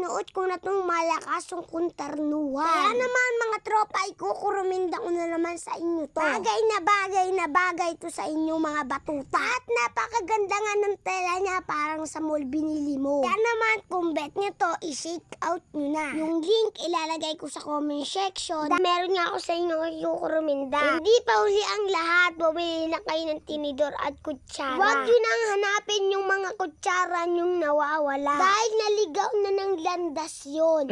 Nood ko na tong malakasong kuntarnuhan. Kaya naman mga tropa, ikukuruminda ko na naman sa inyo to. Bagay na bagay to sa inyo mga batuta. At napakaganda nga ng tela niya, parang sa mall binili mo. Kaya naman kung bet nyo to, i-shake out nyo na. Yung link ilalagay ko sa comment section. Meron nga ako sa inyo ikukuruminda. Hindi pa huli ang lahat, bumili na kayo ng tinidor at kutsara. Huwag yun ang hanapin yung mga kutsara yung nawawala. Dahil naligaw na ng landas yun.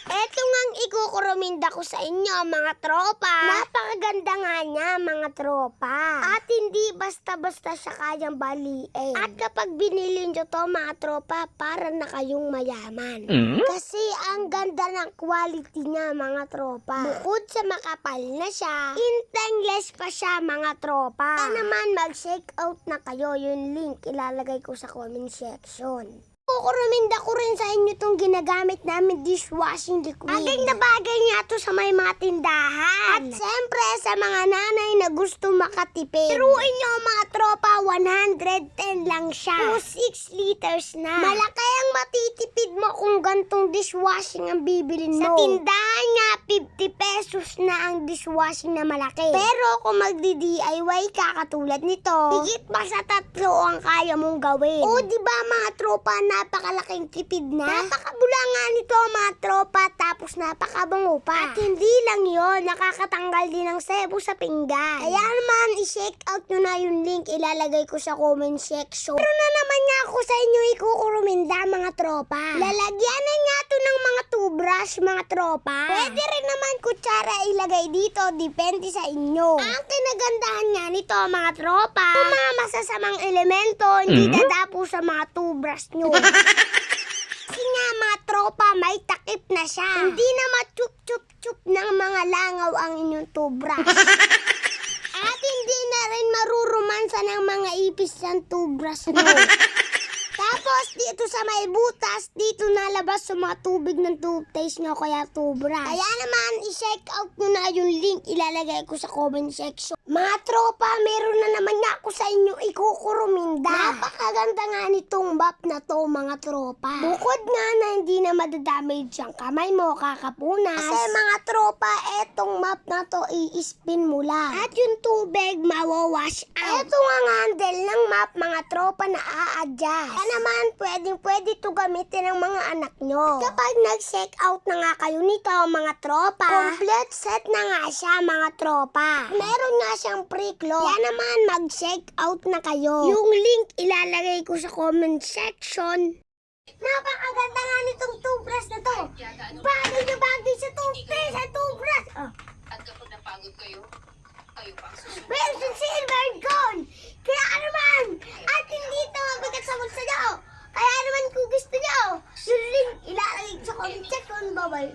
Eto ngang ikukuruminda ko sa inyo mga tropa. Napakaganda nga niya mga tropa. At hindi basta-basta siya kayang baliin. At kapag binili nyo to mga tropa, para na kayong mayaman. Kasi ang ganda ng quality niya mga tropa. Bukod sa makapal na siya, intangless pa siya mga tropa. Kaya naman mag-shake out na kayo. Yung link ilalagay ko sa comment section. Kukuruminda ko rin sa inyo itong ginagamit namin dishwashing liquid. Bagay na bagay nga to sa may mga tindahan. At siyempre sa mga nanay na gusto makatipid. Tiruin nyo mga tropa, 110 lang siya. O 6 liters na. Malaki ang matitipid mo kung gantong dishwashing ang bibilin mo. Sa tindahan nga, 50 pesos na ang dishwashing na malaki. Pero kung magdi-DIY ka katulad nito, higit pa sa 3 ang kaya mong gawin. O diba mga tropa, napakalaking tipid na. Napakabula nga nito mga tropa, tapos napakabango pa. At hindi lang yon, nakakatanggal din ng sebo sa pinggan. Kaya naman, i-shake out nyo na yung link, ilalagay ko sa comment section. Pero na naman nga ako sa inyo ikukuruminda mga tropa. Lalagyanan nga to ng mga toothbrush mga tropa. Pwede rin naman kutsara ilagay dito, depende sa inyo. Ang kinagandahan nga nito mga tropa, yung mga masasamang elemento hindi dadapo sa mga toothbrush nyo. Kasi nga mga tropa, may takip na siya. Hindi na machup-chup-chup ng mga langaw ang inyong toothbrush. At hindi na rin marurumansa ng mga ipis ng toothbrush nyo. Tapos dito sa may butas, dito nalabas sa mga tubig ng toothpaste nyo, kaya toothbrush. Kaya naman, i-check out nyo na yung link, ilalagay ko sa comment section. Mga tropa, meron na naman nga ako sa inyo ikukuruminda. Napakaganda nga nitong map na to mga tropa. Bukod nga na hindi na madadamage ang kamay mo kakapunas. Kasi mga tropa, etong map na to i-spin mo lang. At yung tubig mawawash out. Eto nga handle ng map mga tropa na a-adjust. Kaya naman, pwede to gamitin ng mga anak nyo. Kapag nag-check out na nga kayo nito mga tropa, complete set na nga siya mga tropa. Meron nga siyang pre-close. Kaya naman, mag-check out na kayo. Yung link ilalagay ko sa comment section. Napakaganda nga nitong toothbrush na to. Bagay na bagay sa toothpaste, sa toothbrush. Oh. At kapag napagod kayo pa ang susunod. Meron silver and gold. Kaya naman, at hindi ito mabigat sa bulsa nyo. Kaya naman kung gusto nyo, yung link ilalagay sa comment section. Bye-bye.